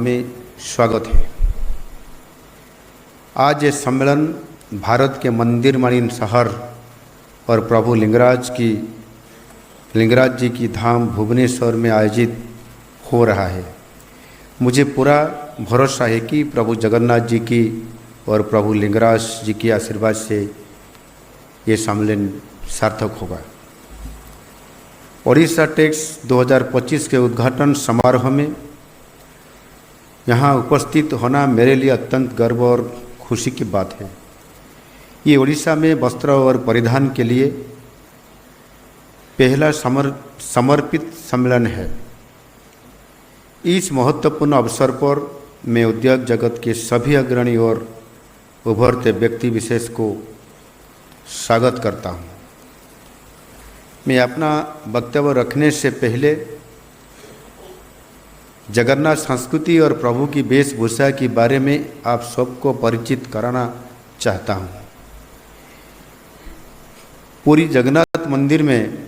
में स्वागत है। आज ये सम्मेलन भारत के मंदिर मालिन शहर और प्रभु लिंगराज जी की धाम भुवनेश्वर में आयोजित हो रहा है। मुझे पूरा भरोसा है कि प्रभु जगन्नाथ जी की और प्रभु लिंगराज जी की आशीर्वाद से ये सम्मेलन सार्थक होगा। ओडिशा टेक्स 2025 के उद्घाटन समारोह में यहाँ उपस्थित होना मेरे लिए अत्यंत गर्व और खुशी की बात है। ये ओडिशा में वस्त्र और परिधान के लिए पहला समर्पित सम्मेलन है। इस महत्वपूर्ण अवसर पर मैं उद्योग जगत के सभी अग्रणी और उभरते व्यक्ति विशेष को स्वागत करता हूँ। मैं अपना वक्तव्य रखने से पहले जगन्नाथ संस्कृति और प्रभु की वेशभूषा के बारे में आप सबको परिचित कराना चाहता हूँ। पूरी जगन्नाथ मंदिर में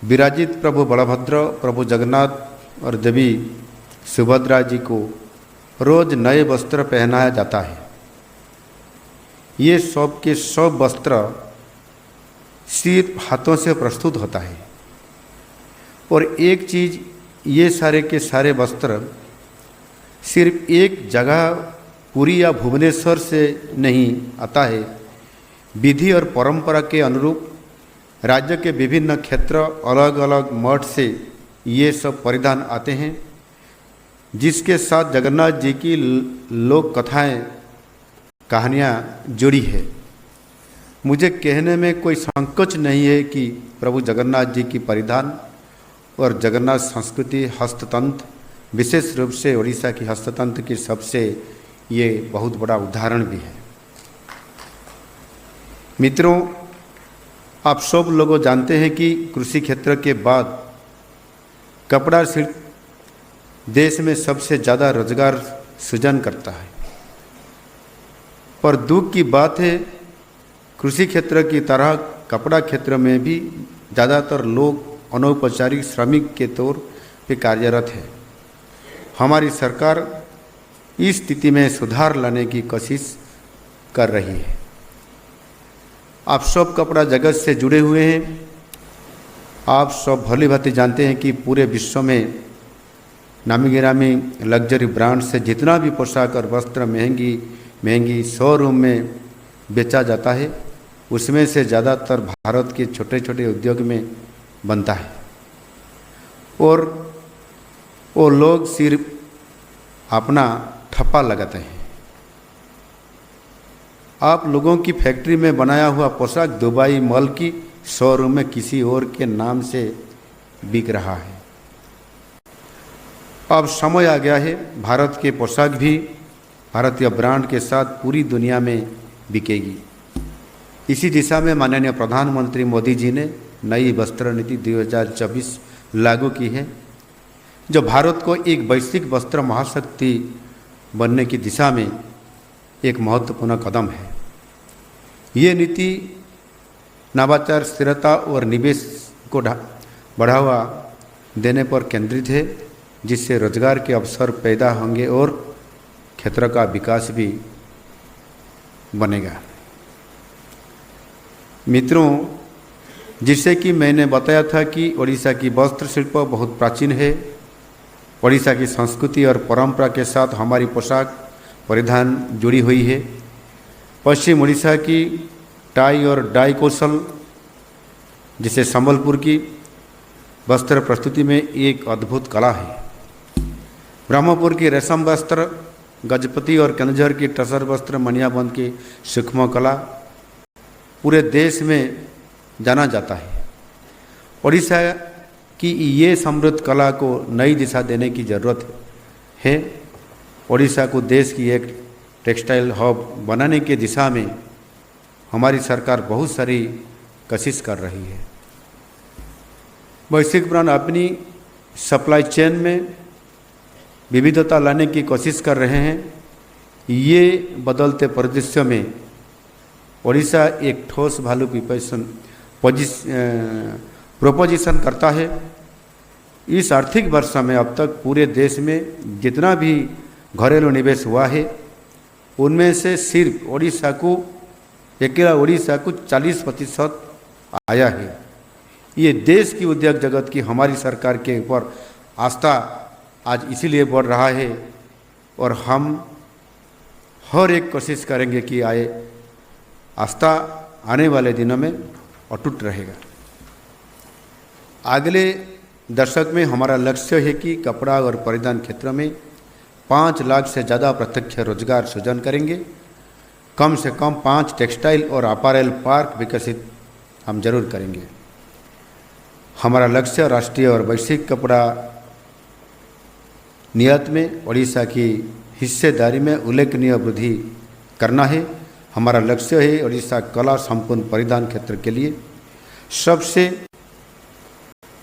विराजित प्रभु बलभद्र, प्रभु जगन्नाथ और देवी सुभद्रा जी को रोज नए वस्त्र पहनाया जाता है। ये सब के सब वस्त्र सिर्फ हाथों से प्रस्तुत होता है और एक चीज़, ये सारे के सारे वस्त्र सिर्फ एक जगह पुरी या भुवनेश्वर से नहीं आता है। विधि और परंपरा के अनुरूप राज्य के विभिन्न क्षेत्र अलग अलग मठ से ये सब परिधान आते हैं, जिसके साथ जगन्नाथ जी की लोक कथाएं कहानियाँ जुड़ी है। मुझे कहने में कोई संकोच नहीं है कि प्रभु जगन्नाथ जी की परिधान और जगन्नाथ संस्कृति हस्ततंत्र, विशेष रूप से ओडिशा की हस्ततंत्र की सबसे ये बहुत बड़ा उदाहरण भी है। मित्रों, आप सब लोग जानते हैं कि कृषि क्षेत्र के बाद कपड़ा शिल्प देश में सबसे ज़्यादा रोजगार सृजन करता है। पर दुख की बात है, कृषि क्षेत्र की तरह कपड़ा क्षेत्र में भी ज़्यादातर लोग अनौपचारिक श्रमिक के तौर पे कार्यरत है। हमारी सरकार इस स्थिति में सुधार लाने की कोशिश कर रही है। आप सब कपड़ा जगत से जुड़े हुए हैं। आप सब भली भांति जानते हैं कि पूरे विश्व में नामी गिरामी लग्जरी ब्रांड से जितना भी पोशाक और वस्त्र महंगी शोरूम में बेचा जाता है, उसमें से ज़्यादातर भारत के छोटे छोटे उद्योग में बनता है और वो लोग सिर्फ अपना ठप्पा लगाते हैं। आप लोगों की फैक्ट्री में बनाया हुआ पोशाक दुबई मॉल की शोरूम में किसी और के नाम से बिक रहा है। अब समय आ गया है, भारत के पोशाक भी भारतीय ब्रांड के साथ पूरी दुनिया में बिकेगी। इसी दिशा में माननीय प्रधानमंत्री मोदी जी ने नई वस्त्र नीति 2024 लागू की है, जो भारत को एक वैश्विक वस्त्र महाशक्ति बनने की दिशा में एक महत्वपूर्ण कदम है। ये नीति नवाचार, स्थिरता और निवेश को बढ़ावा देने पर केंद्रित है, जिससे रोजगार के अवसर पैदा होंगे और क्षेत्र का विकास भी बनेगा। मित्रों, जिससे कि मैंने बताया था कि ओडिशा की वस्त्र शिल्प बहुत प्राचीन है। ओडिशा की संस्कृति और परंपरा के साथ हमारी पोशाक परिधान जुड़ी हुई है। पश्चिम ओडिशा की टाई और डाई कौशल, जिसे संबलपुर की वस्त्र प्रस्तुति में एक अद्भुत कला है। ब्रह्मपुर की रेशम वस्त्र, गजपति और केंदुझर की टसर वस्त्र, मनियाबंद की सूक्ष्म कला पूरे देश में जाना जाता है। ओडिशा की ये समृद्ध कला को नई दिशा देने की ज़रूरत है। ओडिशा को देश की एक टेक्सटाइल हब बनाने की दिशा में हमारी सरकार बहुत सारी कोशिश कर रही है। वैश्विक ब्रांड अपनी सप्लाई चेन में विविधता लाने की कोशिश कर रहे हैं। ये बदलते परिदृश्य में ओडिशा एक ठोस वैल्यू प्रोपोजिशन करता है। इस आर्थिक वर्ष में अब तक पूरे देश में जितना भी घरेलू निवेश हुआ है उनमें से सिर्फ ओडिशा को, अकेला ओडिशा को 40% आया है। ये देश की उद्योग जगत की हमारी सरकार के ऊपर आस्था आज इसीलिए बढ़ रहा है और हम हर एक कोशिश करेंगे कि आस्था आने वाले दिनों में अटूट रहेगा। अगले दशक में हमारा लक्ष्य है कि कपड़ा और परिधान क्षेत्र में 5 लाख से ज़्यादा प्रत्यक्ष रोजगार सृजन करेंगे। कम से कम 5 टेक्सटाइल और अपैरल पार्क विकसित हम जरूर करेंगे। हमारा लक्ष्य राष्ट्रीय और वैश्विक कपड़ा निर्यात में ओडिशा की हिस्सेदारी में उल्लेखनीय वृद्धि करना है। हमारा लक्ष्य है ओडिशा कला संपूर्ण परिधान क्षेत्र के लिए सबसे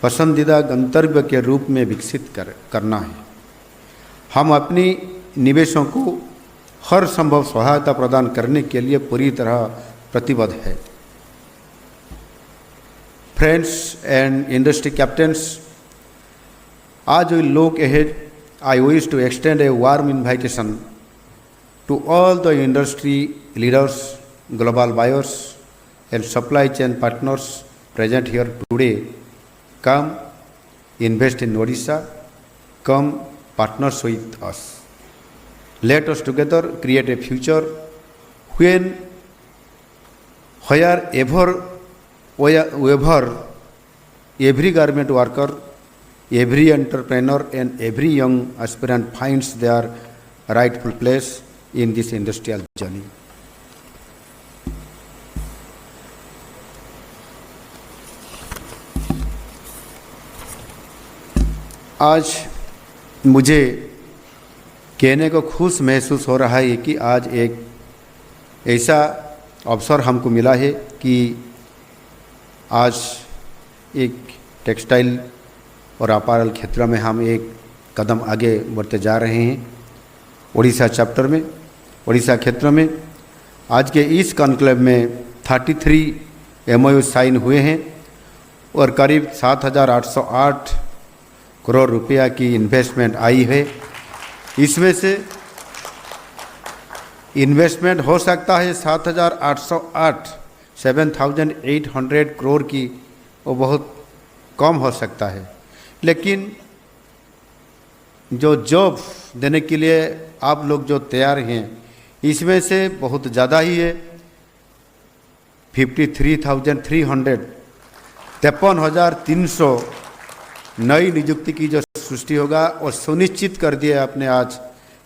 पसंदीदा गंतव्य के रूप में विकसित करना है। हम अपनी निवेशों को हर संभव सहायता प्रदान करने के लिए पूरी तरह प्रतिबद्ध है। फ्रेंड्स एंड इंडस्ट्री कैप्टन्स, आज we look ahead, I wish to extend a warm invitation to all the industry leaders, global buyers and supply chain partners present here today. Come invest in Odisha, come partners with us. Let us together create a future wherever every garment worker, every entrepreneur and every young aspirant finds their rightful place in this industrial journey. आज मुझे कहने को खुश महसूस हो रहा है कि आज एक ऐसा अवसर हमको मिला है कि आज एक टेक्सटाइल और अपैरल क्षेत्र में हम एक कदम आगे बढ़ते जा रहे हैं। ओडिशा चैप्टर में, ओडिशा क्षेत्र में आज के इस कॉन्क्लेव में 33 MOU साइन हुए हैं और करीब 7,808 करोड़ रुपया की इन्वेस्टमेंट आई है। इसमें से इन्वेस्टमेंट हो सकता है 7,800 करोड़ की, वो बहुत कम हो सकता है, लेकिन जो जॉब देने के लिए आप लोग जो तैयार हैं इसमें से बहुत ज़्यादा ही है। 53,300 नई नियुक्ति की जो सृष्टि होगा और सुनिश्चित कर दिया आपने आज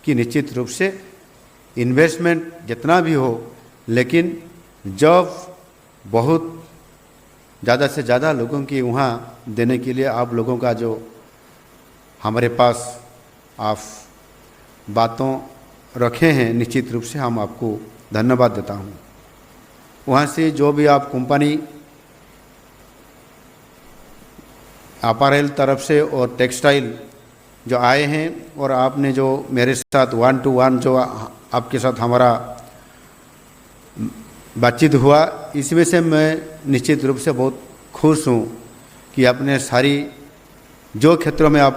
कि निश्चित रूप से इन्वेस्टमेंट जितना भी हो, लेकिन जॉब बहुत ज़्यादा से ज़्यादा लोगों की वहाँ देने के लिए आप लोगों का जो हमारे पास आप बातों रखे हैं, निश्चित रूप से हम आपको धन्यवाद देता हूँ। वहाँ से जो भी आप कंपनी अपैरल तरफ से और टेक्सटाइल जो आए हैं और आपने जो मेरे साथ 1-to-1 जो आपके साथ हमारा बातचीत हुआ, इसमें से मैं निश्चित रूप से बहुत खुश हूँ कि आपने सारी जो क्षेत्रों में आप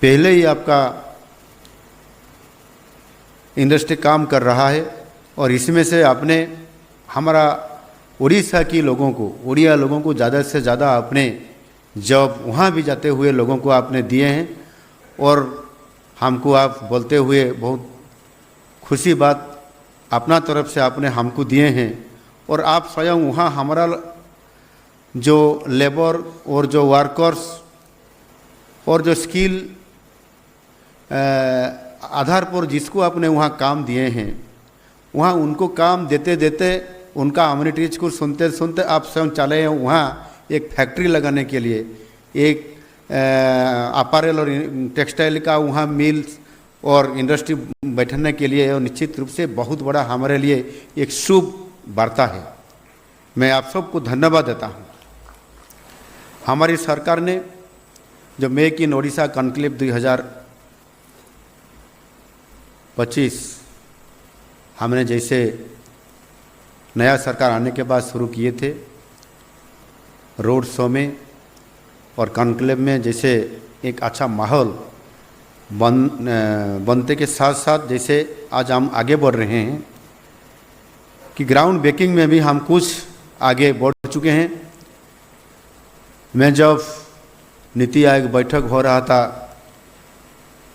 पहले ही आपका इंडस्ट्री काम कर रहा है और इसमें से आपने हमारा उड़ीसा की लोगों को, उड़िया लोगों को ज़्यादा से ज़्यादा आपने जॉब वहाँ भी जाते हुए लोगों को आपने दिए हैं और हमको आप बोलते हुए बहुत खुशी बात अपना तरफ से आपने हमको दिए हैं और आप स्वयं वहाँ हमारा जो लेबर और जो वर्कर्स और जो स्किल आधार पर जिसको आपने वहाँ काम दिए हैं, वहाँ उनको काम देते देते उनका अम्यूनिटीज को सुनते सुनते आप स्वयं चले हैं वहाँ एक फैक्ट्री लगाने के लिए, एक अपैरल और टेक्सटाइल का वहाँ मिल्स और इंडस्ट्री बैठने के लिए, और निश्चित रूप से बहुत बड़ा हमारे लिए एक शुभ वार्ता है। मैं आप सबको धन्यवाद देता हूँ। हमारी सरकार ने जो मेक इन ओडिशा कॉन्क्लेव 2025 हमने जैसे नया सरकार आने के बाद शुरू किए थे, रोड शो में और कॉन्क्लेव में जैसे एक अच्छा माहौल बनते के साथ साथ जैसे आज हम आगे बढ़ रहे हैं कि ग्राउंड ब्रेकिंग में भी हम कुछ आगे बढ़ चुके हैं। मैं जब नीति आयोग बैठक हो रहा था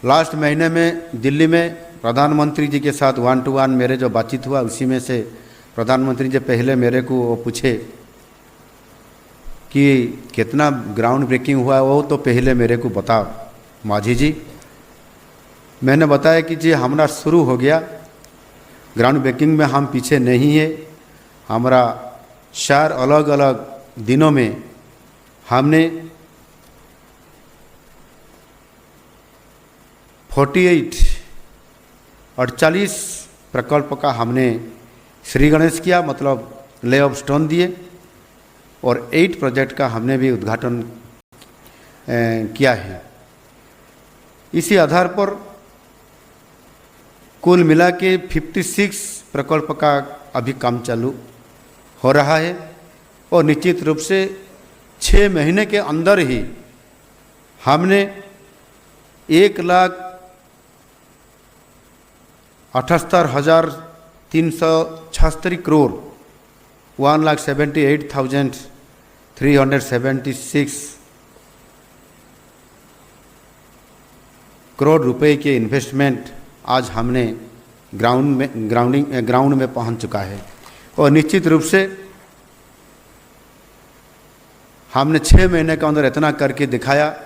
लास्ट महीने में दिल्ली में, प्रधानमंत्री जी के साथ 1-to-1 मेरे जो बातचीत हुआ, उसी में से प्रधानमंत्री जी पहले मेरे को पूछे कि कितना ग्राउंड ब्रेकिंग हुआ, वो तो पहले मेरे को बताओ माझी जी। मैंने बताया कि जी हमारा शुरू हो गया, ग्राउंड ब्रेकिंग में हम पीछे नहीं है। हमारा 4 अलग अलग दिनों में हमने 48 प्रकल्प का हमने श्री गणेश किया, मतलब ले ऑफ स्टोन दिए, और 8 प्रोजेक्ट का हमने भी उद्घाटन किया है। इसी आधार पर कुल मिला के 56 प्रकल्प का अभी काम चालू हो रहा है, और निश्चित रूप से 6 महीने के अंदर ही हमने 1,78,376 करोड़ 1,78,376 करोड़ रुपए के इन्वेस्टमेंट आज हमने ग्राउंड में पहुंच चुका है। और निश्चित रूप से हमने 6 महीने के अंदर इतना करके दिखाया,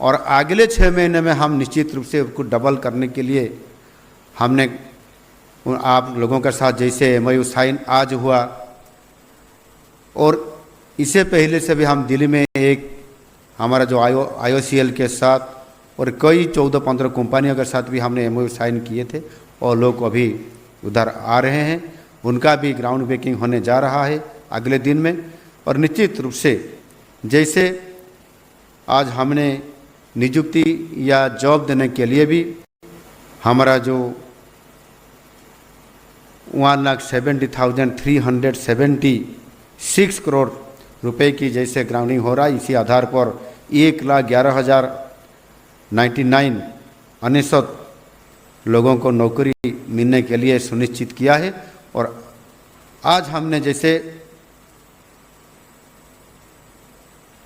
और अगले 6 महीने में हम निश्चित रूप से उसको डबल करने के लिए हमने आप लोगों के साथ जैसे MOU साइन आज हुआ, और इससे पहले से भी हम दिल्ली में एक हमारा जो IOCL के साथ और कई 14-15 कंपनियों के साथ भी हमने MOU साइन किए थे, और लोग अभी उधर आ रहे हैं। उनका भी ग्राउंड ब्रेकिंग होने जा रहा है अगले दिन में। और निश्चित रूप से जैसे आज हमने नियुक्ति या जॉब देने के लिए भी हमारा जो 1,70,376 करोड़ रुपए की जैसे ग्राउंडिंग हो रहा है, इसी आधार पर 1,11,099 लोगों को नौकरी मिलने के लिए सुनिश्चित किया है। और आज हमने जैसे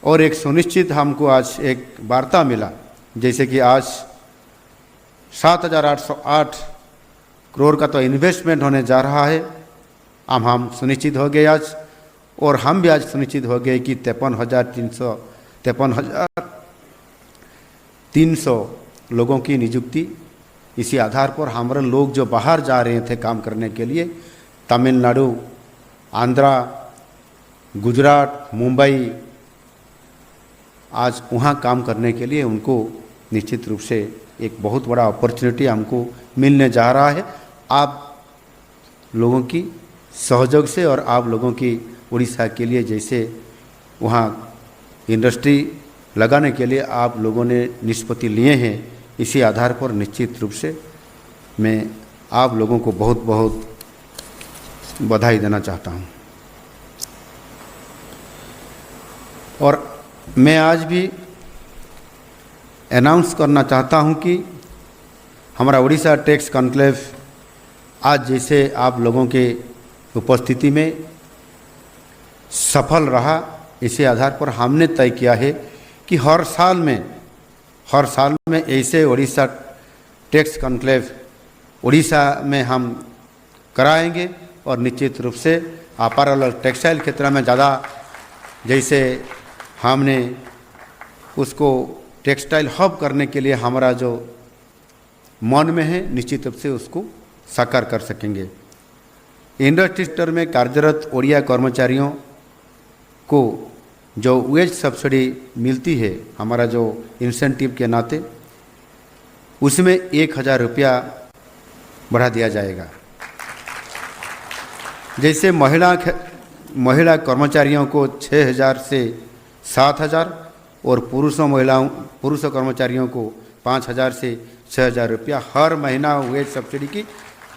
और एक सुनिश्चित हमको आज एक वार्ता मिला, जैसे कि आज 7,808 करोड़ का तो इन्वेस्टमेंट होने जा रहा है। हम सुनिश्चित हो गए आज, और हम भी आज सुनिश्चित हो गए कि 53,300 लोगों की नियुक्ति। इसी आधार पर हमारे लोग जो बाहर जा रहे थे काम करने के लिए, तमिलनाडु, आंध्रा, गुजरात, मुंबई, आज वहाँ काम करने के लिए उनको निश्चित रूप से एक बहुत बड़ा अपॉर्चुनिटी हमको मिलने जा रहा है। आप लोगों की सहयोग से और आप लोगों की उड़ीसा के लिए जैसे वहाँ इंडस्ट्री लगाने के लिए आप लोगों ने निष्पत्ति लिए हैं, इसी आधार पर निश्चित रूप से मैं आप लोगों को बहुत बहुत बधाई देना चाहता हूँ। और मैं आज भी अनाउंस करना चाहता हूँ कि हमारा उड़ीसा टैक्स कॉन्क्लेव आज जैसे आप लोगों के उपस्थिति में सफल रहा, इसी आधार पर हमने तय किया है कि हर साल में ऐसे उड़ीसा टैक्स कॉन्क्लेव उड़ीसा में हम कराएंगे। और निश्चित रूप से अपैरल और टेक्सटाइल क्षेत्र में ज़्यादा जैसे हमने उसको टेक्सटाइल हब करने के लिए हमारा जो मन में है, निश्चित रूप से उसको साकार कर सकेंगे। इंडस्ट्री सेक्टर में कार्यरत ओडिया कर्मचारियों को जो वेज सब्सिडी मिलती है, हमारा जो इंसेंटिव के नाते, उसमें 1,000 रुपया बढ़ा दिया जाएगा। जैसे महिला कर्मचारियों को 6,000 से 7,000 और पुरुष कर्मचारियों को 5,000 से 6,000 रुपया हर महीना वेज सब्सिडी की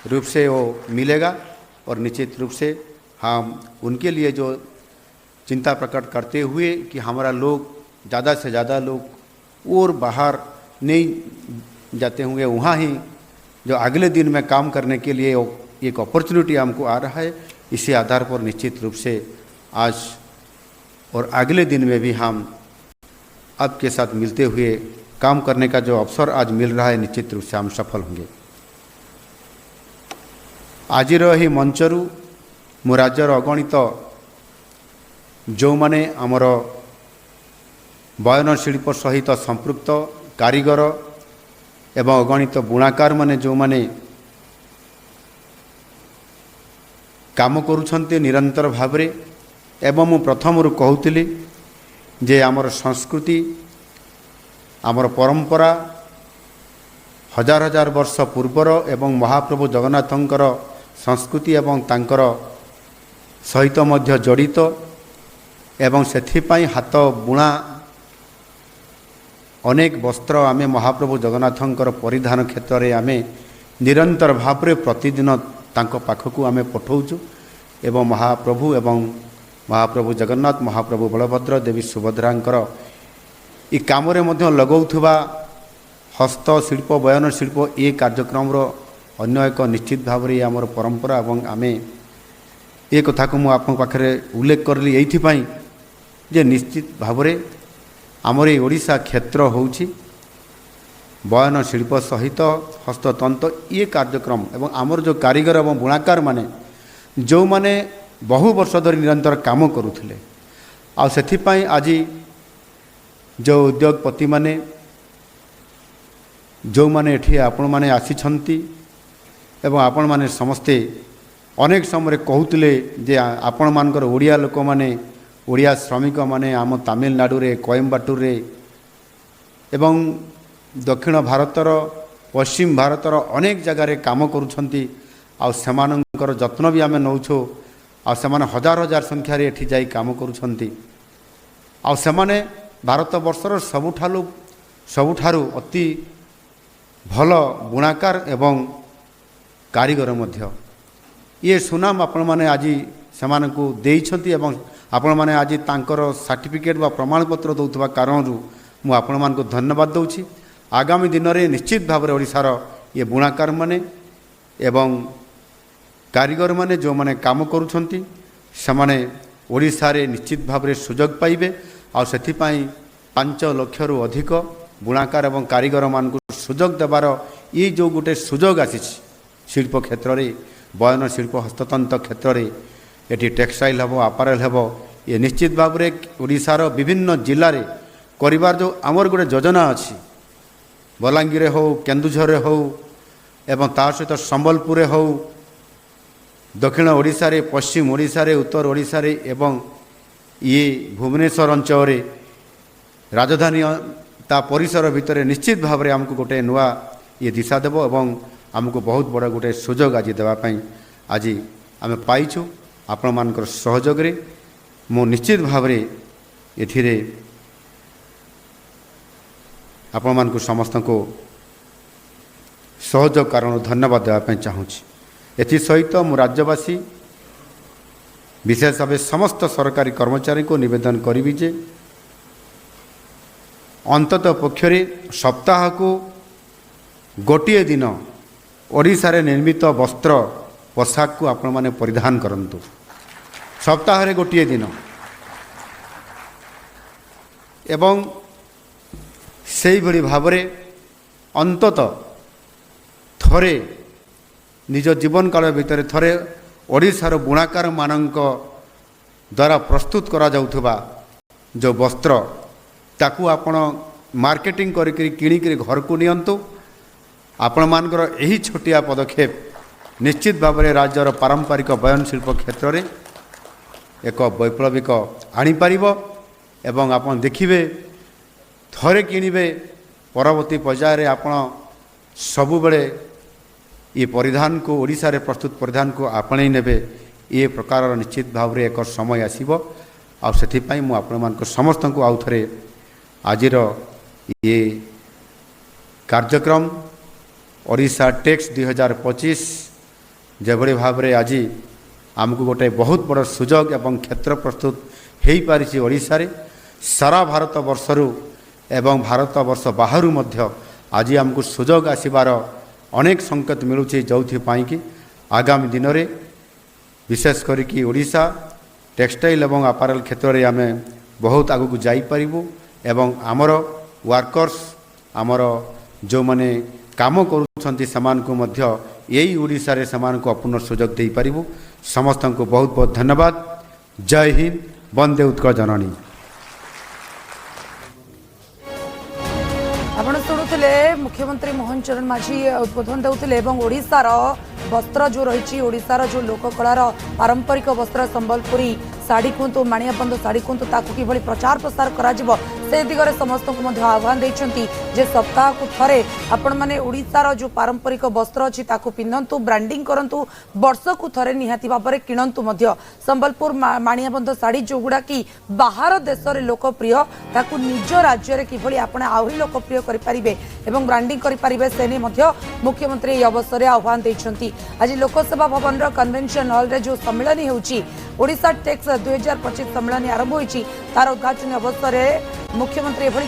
रूप से वो मिलेगा। और निश्चित रूप से हम उनके लिए जो चिंता प्रकट करते हुए कि हमारा लोग ज़्यादा से ज़्यादा लोग और बाहर नहीं जाते होंगे, वहाँ ही जो अगले दिन में काम करने के लिए एक अपॉर्चुनिटी हमको आ रहा है। इसी आधार पर निश्चित रूप से आज और अगले दिन में भी हम आपके साथ मिलते हुए काम करने का जो अवसर आज मिल रहा है, निश्चित रूप से हम सफल होंगे। आजिर ही मंचरू मु राज्यर अगणित जो माने आमर बयन शिल्प सहित संपृक्त कारीगर एवं अगणित बुणाकार माने जो माने काम करुछन्ते निरंतर भावरे एवं मु प्रथम कहूली जे आमर संस्कृति आमर परंपरा हजार हजार वर्ष पूर्वर एवं महाप्रभु जगन्नाथंकर संस्कृति एवं तांकर सहित मध्य जड़ित एवं सेथिपाई हाथ बुणा अनेक वस्त्र आमे महाप्रभु जगन्नाथंकर परिधान क्षेत्र में आमे निरंतर भाव में प्रतिदिन तांको पाखकु आमे पठाउछु एवं महाप्रभु जगन्नाथ महाप्रभु बलभद्र देवी सुभद्रांकर ई काम रे मध्य लगौथुबा हस्तशिल्प बयन शिल्प ये कार्यक्रम अन्य एक निश्चित भाव में आमर परंपरा एवं आमे ये कथा को मु आपन पाखरे उल्लेख करली एइथिपाई जे निश्चित भाव में आमर ये ओडिशा क्षेत्र होउछि बयन शिल्प सहित हस्ततंत्र ये कार्यक्रम एवं आमर जो कारीगर एवं बुणाकार माने जो माने बहु वर्ष धरी निरंतर काम करुथिले आ सेथिपाई आज जो उद्योगपति माने जो माने एठी आपण माने आसीछंती एवं आपण माने समस्ते अनेक समय कहूतिले जे आपण मानकर ओडिया लोक माने ओडिया श्रमिक माने आम तमिलनाडु रे कोयम्बाटूर रे एवं दक्षिण भारतर पश्चिम भारतर अनेक जगार काम करुछंती आ सेमानंकर जत्न भी आमे नौछो आ सेमाने हजार हजार संख्यार एठी जाई काम करुछंती आ सेमाने भारत वर्षर सबुठारु अति भल बुणाकार एवं कारीगर मध्य ये सुनाम आपण माने आज सेमानकु देइछंती एवं आपण माने आज तांकर सर्टिफिकेट बा प्रमाणपत्र दौथबा कारणरू मु आपण मानकु धन्यवाद दउछि। आगामी दिन में निश्चित भाव में ओडिशार ये बुणाकार माने एवं कारीगर माने जो माने काम करुछंती सेमाने ओडिशा रे निश्चित भाव में सुजोग पाइबे आ सेथिपाई 5 लाख रु अधिक बुणाकार एवं कारीगर मानकु सुजोग देवार ये जो गोटे सुजोग आसी शिल्प क्षेत्र में बयन शिल्प हस्ततंत्र क्षेत्र में ये टेक्सटाइल हम आपारेल हम ये निश्चित भाव में ओडिशार विभिन्न जिले में करिवार जो आमर गोटे योजना अच्छी बलांगीर हो केन्दुझर हो एवं ता सहित संबलपुर हो दक्षिण ओडिशा रे पश्चिम ओडिशा रे उत्तर ओडिशा रे एवं ये भुवनेश्वर अंचल राजधानी ता परिसर भितर निश्चित भाव में आमको गोटे नुआ ये दिशा देव एवं आमको बहुत बड़ गोटे सुजोग आज देवाई आज आम पाइछु आपण मानकर सहयोग रे मु निश्चित भाव में एथिरे आपण मानकु समस्त को सहयोग कारण धन्यवाद देवाई चाहूँगी। एथि सहित मु राज्यवासी विशेष भाव समस्त सरकारी कर्मचारी को निवेदन करी जे अंतत पक्षरे सप्ताह को गोटे दिन ओडिशा रे निर्मित वस्त्र पोशाक को आपण माने परिधान करंतु। सप्ताह रे गोटे दिन एवं सेही भली भाव में अंतत थरे निज जीवन काल भितर थरे ओडिशार बुणाकार मानक द्वारा प्रस्तुत करा जाउथबा जो वस्त्र ताकू आपण मार्केटिंग करी किणिक घर को नियंतु। आपण मानकर यही छोटिया पदक्षेप निश्चित भाव में राज्यर पारंपरिक बयन शिल्प क्षेत्र में एक वैप्लविक आनीपर एवं आपण देखिबे थरे किणवे परवर्ती पर्यायर आपण सबु बेले ये परिधान को ओडिशा रे प्रस्तुत परिधान को आपणे नेबे ये प्रकार निश्चित भाव में एक समय आसीबो आ सेथिपाई मु आपण मानक समस्त को आउ थरे आजिर ये कार्यक्रम ओडिशा टेक्स 2025 जेभली भाव में आज आमको गोटे बहुत बड़ सुजोग एवं क्षेत्र प्रस्तुत हो पारिछि ओडिशा रे सारा भारत वर्षरू एवं भारत वर्ष बाहरु मध्य आज आमको सुजोग आसबार अनेक संकेत मिलूँ जो कि आगामी दिन में विशेष करिकी ओडिशा टेक्सटाइल एवं अपारेल क्षेत्र में आम बहुत आगू को जाइपारू एवं आमर वर्कर्स आमर जो माने काम करुछंती समान को मध्य यही ओडिशा रे समान को अपूर्ण सुजोग दे पारिबु। समस्त को बहुत बहुत धन्यवाद। जय हिंद, वंदे उत्कल जननी। आपण शुणुले मुख्यमंत्री मोहन चरण माझी उद्बोधन देउथिले एवं ओडिशार वस्त्र जो रही ओडिशार जो लोककलार पारंपरिक वस्त्र संबलपुरी शाढ़ी कहतु माणियाबंध शाढ़ी कहतु ताकू किभली प्रचार प्रसार करा से दिगरे समस्त को आह्वान देइछंती जे सप्ताह को थरे आपण माने ओडिशार जो पारंपरिक वस्त्र अछि ताकू पिंधंतु ब्रांडिंग करंतु वर्ष को थरे निहाती भाबरे किणंतु मध्य संबलपुर माणियाबंध शाढ़ी जो गुडा की बाहर देश रे लोकप्रिय ताकू निज राज्य रे किभली आपण आहुरी लोकप्रिय करि परिबे एवं ब्रांडिंग करि परिबे सेने मध्य मुख्यमंत्री ए अवसर रे आह्वान देइछंती। आज लोकसभा भवन रो कन्वेंशन हॉल रे जो सम्मेलन होउची ओडिशा टेक्स 2025 सम्मेलन आरंभ होइची तार उद्घाटन अवसर रे मुख्यमंत्री एभली